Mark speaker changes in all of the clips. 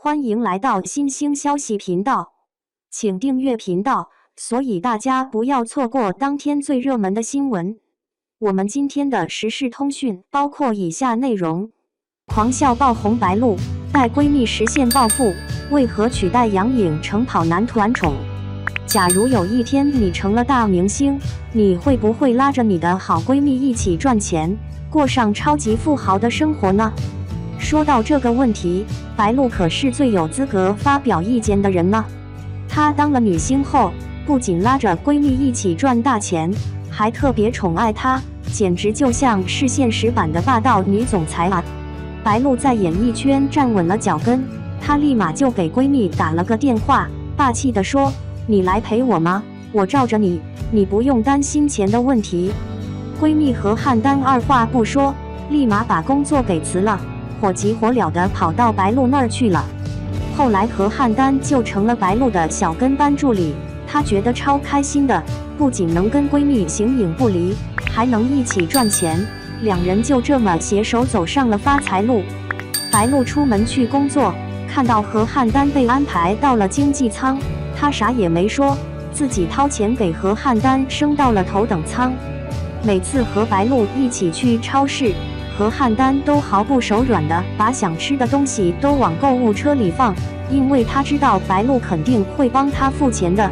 Speaker 1: 欢迎来到新兴消息频道，请订阅频道，所以大家不要错过当天最热门的新闻。我们今天的时事通讯包括以下内容：狂笑爆红白鹿，带闺蜜实现暴富，为何取代杨颖成跑男团宠？假如有一天你成了大明星，你会不会拉着你的好闺蜜一起赚钱，过上超级富豪的生活呢？说到这个问题，白鹿可是最有资格发表意见的人呢。她当了女星后，不仅拉着闺蜜一起赚大钱，还特别宠爱她，简直就像是现实版的霸道女总裁啊！白鹿在演艺圈站稳了脚跟，她立马就给闺蜜打了个电话，霸气地说：“你来陪我吗？我罩着你，你不用担心钱的问题。”闺蜜何汉丹二话不说，立马把工作给辞了，火急火燎地跑到白鹿那儿去了。后来何汉丹就成了白鹿的小跟班助理，她觉得超开心的，不仅能跟闺蜜形影不离，还能一起赚钱，两人就这么携手走上了发财路。白鹿出门去工作，看到何汉丹被安排到了经济舱，她啥也没说，自己掏钱给何汉丹升到了头等舱。每次和白鹿一起去超市，何汉丹都毫不手软地把想吃的东西都往购物车里放，因为她知道白鹿肯定会帮她付钱的。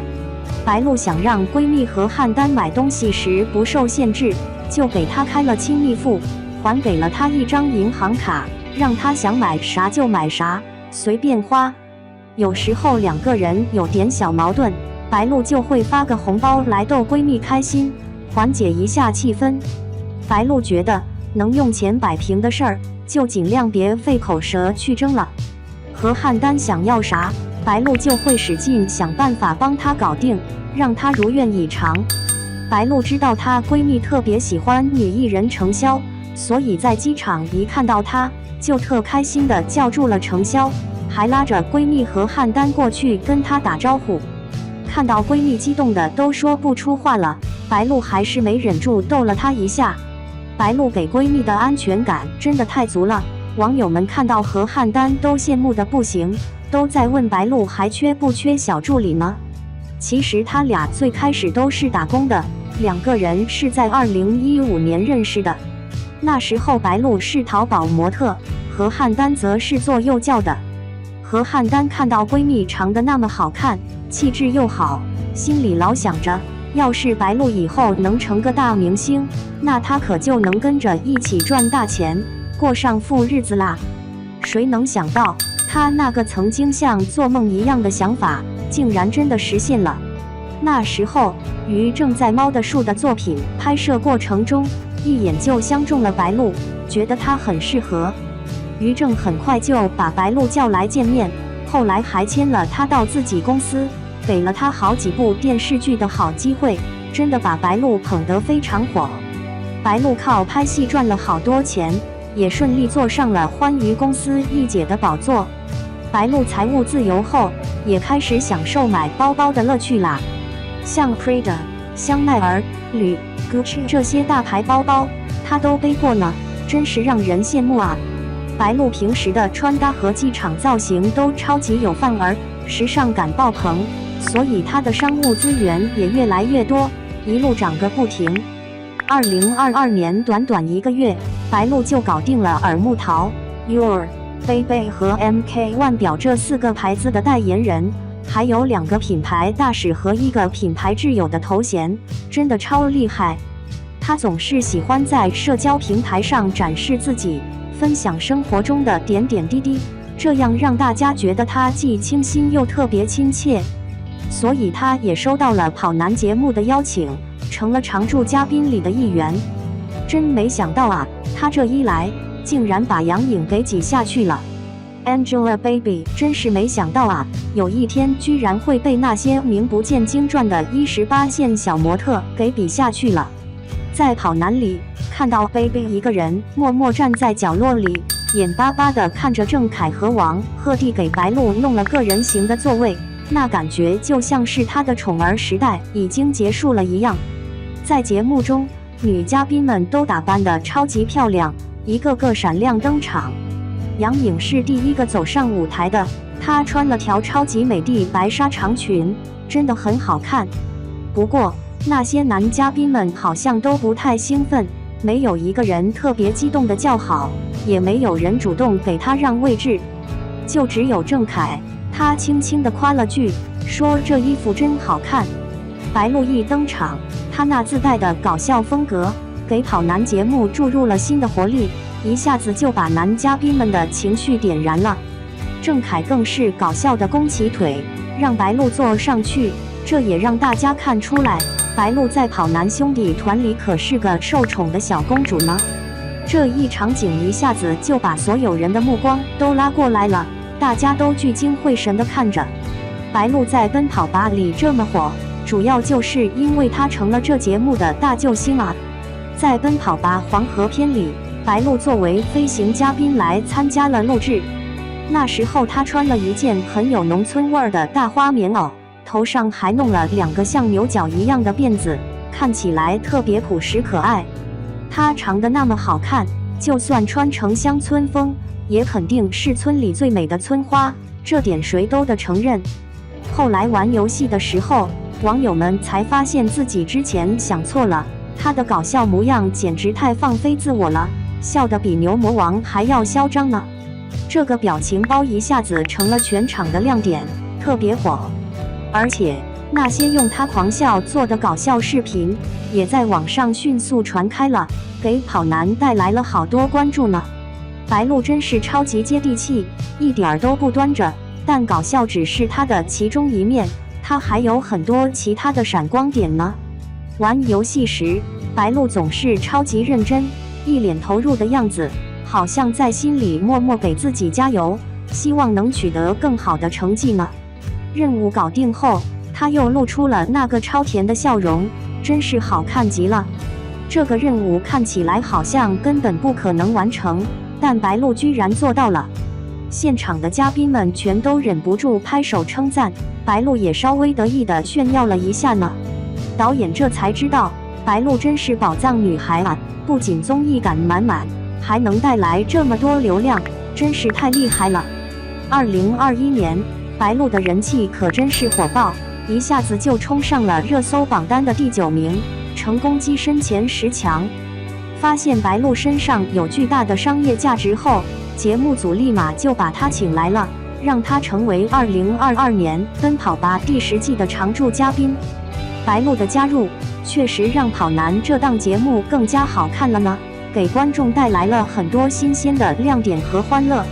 Speaker 1: 白鹿想让闺蜜何汉丹买东西时不受限制，就给她开了亲密付，还给了她一张银行卡，让她想买啥就买啥，随便花。有时候两个人有点小矛盾，白鹿就会发个红包来逗闺蜜开心，缓解一下气氛。白鹿觉得能用钱摆平的事儿，就尽量别费口舌去争了。何汉丹想要啥，白鹿就会使劲想办法帮她搞定，让她如愿以偿。白鹿知道她闺蜜特别喜欢女艺人程潇，所以在机场一看到她，就特开心地叫住了程潇，还拉着闺蜜何汉丹过去跟她打招呼。看到闺蜜激动的都说不出话了，白鹿还是没忍住逗了她一下。白鹿给闺蜜的安全感真的太足了，网友们看到何汉丹都羡慕的不行，都在问白鹿还缺不缺小助理呢？其实他俩最开始都是打工的，两个人是在2015年认识的。那时候白鹿是淘宝模特，何汉丹则是做幼教的。何汉丹看到闺蜜长得那么好看，气质又好，心里老想着，要是白鹿以后能成个大明星，那她可就能跟着一起赚大钱，过上富日子啦。谁能想到，她那个曾经像做梦一样的想法，竟然真的实现了。那时候，于正在《猫的树》的作品拍摄过程中，一眼就相中了白鹿，觉得她很适合。于正很快就把白鹿叫来见面，后来还签了她到自己公司，给了她好几部电视剧的好机会，真的把白鹿捧得非常火。白鹿靠拍戏赚了好多钱，也顺利坐上了欢娱公司一姐的宝座。白鹿财务自由后，也开始享受买包包的乐趣啦，像 Prada、香奈儿、Gucci 这些大牌包包，她都背过呢，真是让人羡慕啊。白鹿平时的穿搭和机场造型都超级有范儿，时尚感爆棚，所以她的商务资源也越来越多，一路涨个不停。2022年短短1个月，白鹿就搞定了耳木桃、Your、Bebe 和 MK1 表这4个牌子的代言人，还有2个品牌大使和1个品牌挚友的头衔，真的超厉害。她总是喜欢在社交平台上展示自己，分享生活中的点点滴滴，这样让大家觉得她既清新又特别亲切。所以她也收到了跑男节目的邀请，成了常驻嘉宾里的一员。真没想到啊，她这一来，竟然把杨颖给挤下去了。Angelababy 真是没想到啊，有一天居然会被那些名不见经传的18线小模特给比下去了。在跑男里，看到 Baby 一个人默默站在角落里，眼巴巴地看着郑恺和王鹤棣给白鹿弄了个人形的座位，那感觉就像是他的宠儿时代已经结束了一样。在节目中，女嘉宾们都打扮得超级漂亮，一个个闪亮登场。杨颖是第一个走上舞台的，她穿了条超级美的白纱长裙，真的很好看。不过那些男嘉宾们好像都不太兴奋，没有一个人特别激动的叫好，也没有人主动给她让位置，就只有郑恺，他轻轻地夸了句，说这衣服真好看。白鹿一登场，他那自带的搞笑风格，给跑男节目注入了新的活力，一下子就把男嘉宾们的情绪点燃了。郑恺更是搞笑的弓起腿，让白鹿坐上去，这也让大家看出来，白鹿在跑男兄弟团里可是个受宠的小公主呢。这一场景一下子就把所有人的目光都拉过来了，大家都聚精会神地看着。白鹿在奔跑吧里这么火，主要就是因为她成了这节目的大救星啊。在奔跑吧黄河篇里，白鹿作为飞行嘉宾来参加了录制。那时候她穿了一件很有农村味儿的大花棉袄，头上还弄了2个像牛角一样的辫子，看起来特别朴实可爱。她长得那么好看，就算穿成乡村风，也肯定是村里最美的村花，这点谁都得承认。后来玩游戏的时候，网友们才发现自己之前想错了，她的搞笑模样简直太放飞自我了，笑得比牛魔王还要嚣张呢。这个表情包一下子成了全场的亮点，特别火。而且那些用她狂笑做的搞笑视频，也在网上迅速传开了，给跑男带来了好多关注呢。白鹿真是超级接地气，一点儿都不端着，但搞笑只是她的其中一面，她还有很多其他的闪光点呢。玩游戏时，白鹿总是超级认真，一脸投入的样子，好像在心里默默给自己加油，希望能取得更好的成绩呢。任务搞定后，她又露出了那个超甜的笑容，真是好看极了。这个任务看起来好像根本不可能完成，但白鹿居然做到了。现场的嘉宾们全都忍不住拍手称赞，白鹿也稍微得意地炫耀了一下呢。导演这才知道，白鹿真是宝藏女孩啊，不仅综艺感满满，还能带来这么多流量，真是太厉害了。2021年，白鹿的人气可真是火爆，一下子就冲上了热搜榜单的第9名，成功跻身前10强。发现白鹿身上有巨大的商业价值后，节目组立马就把她请来了，让她成为2022年奔跑吧第10季的常驻嘉宾。白鹿的加入确实让跑男这档节目更加好看了呢，给观众带来了很多新鲜的亮点和欢乐。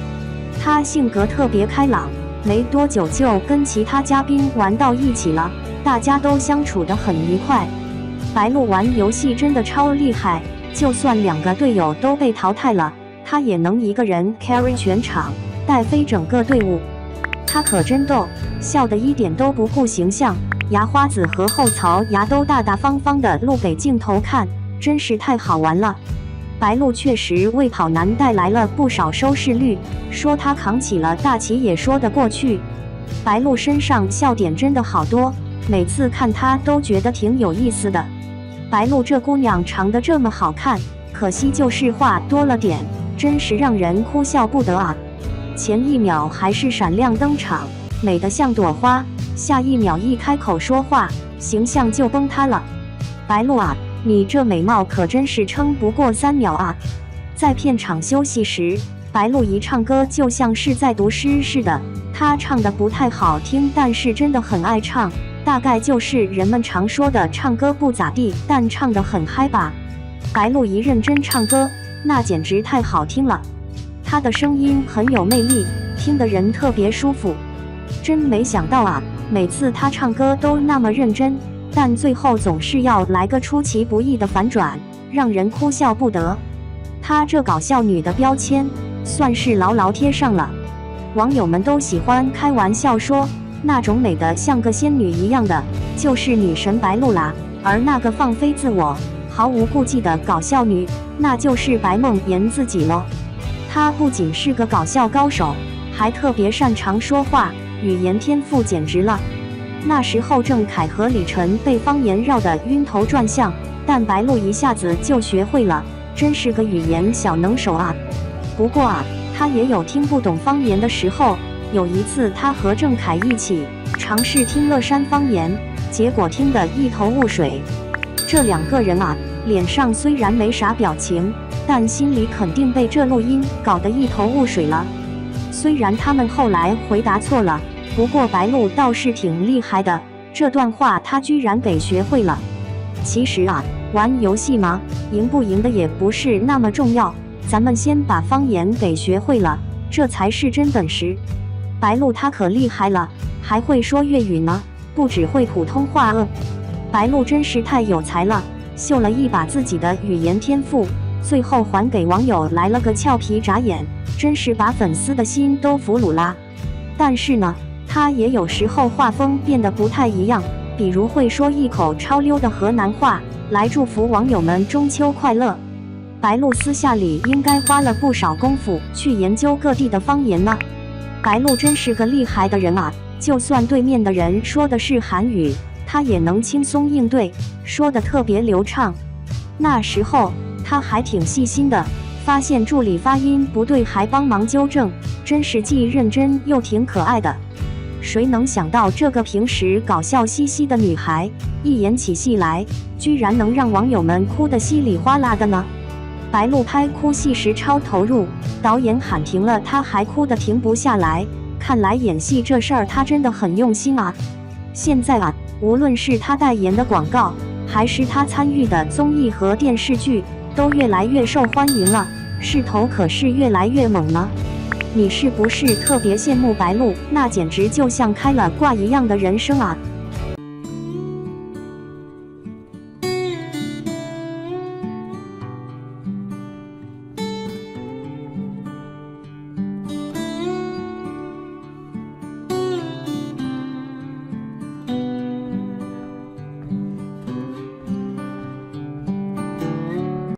Speaker 1: 她性格特别开朗，没多久就跟其他嘉宾玩到一起了，大家都相处得很愉快。白鹿玩游戏真的超厉害，就算2个队友都被淘汰了，她也能一个人 carry 全场，带飞整个队伍。她可真逗，笑得一点都不顾形象，牙花子和后槽牙都大大方方的露给镜头看，真是太好玩了。白鹿确实为跑男带来了不少收视率，说她扛起了大旗也说得过去。白鹿身上笑点真的好多，每次看她都觉得挺有意思的。白鹿这姑娘长得这么好看，可惜就是话多了点，真是让人哭笑不得啊。前一秒还是闪亮登场，美得像朵花，下一秒一开口说话，形象就崩塌了。白鹿啊，你这美貌可真是撑不过3秒啊。在片场休息时，白鹿一唱歌就像是在读诗似的，她唱得不太好听，但是真的很爱唱，大概就是人们常说的唱歌不咋地，但唱得很嗨吧。白鹿一认真唱歌，那简直太好听了，她的声音很有魅力，听得人特别舒服。真没想到啊，每次她唱歌都那么认真，但最后总是要来个出其不意的反转，让人哭笑不得。她这搞笑女的标签算是牢牢贴上了，网友们都喜欢开玩笑说，那种美得像个仙女一样的就是女神白鹿啦，而那个放飞自我毫无顾忌的搞笑女，那就是白梦妍自己咯。她不仅是个搞笑高手，还特别擅长说话，语言天赋简直了。那时候郑恺和李晨被方言绕得晕头转向，但白鹿一下子就学会了，真是个语言小能手啊。不过啊，她也有听不懂方言的时候，有一次，他和郑恺一起尝试听乐山方言，结果听得一头雾水。这两个人啊，脸上虽然没啥表情，但心里肯定被这录音搞得一头雾水了。虽然他们后来回答错了，不过白鹿倒是挺厉害的，这段话他居然给学会了。其实啊，玩游戏嘛，赢不赢的也不是那么重要，咱们先把方言给学会了，这才是真本事。白鹿他可厉害了，还会说粤语呢，不只会普通话白鹿真是太有才了，秀了一把自己的语言天赋，最后还给网友来了个俏皮眨眼，真是把粉丝的心都俘虏啦。但是呢，他也有时候画风变得不太一样，比如会说一口超溜的河南话来祝福网友们中秋快乐。白鹿私下里应该花了不少功夫去研究各地的方言呢。白鹿真是个厉害的人啊，就算对面的人说的是韩语，他也能轻松应对，说得特别流畅。那时候他还挺细心的，发现助理发音不对还帮忙纠正，真是既认真又挺可爱的。谁能想到这个平时搞笑兮兮的女孩，一演起戏来，居然能让网友们哭得稀里哗啦的呢？白鹿拍哭戏时超投入，导演喊停了，他还哭得停不下来。看来演戏这事儿他真的很用心啊。现在啊，无论是他代言的广告，还是他参与的综艺和电视剧，都越来越受欢迎了，势头可是越来越猛呢。你是不是特别羡慕白鹿？那简直就像开了挂一样的人生啊！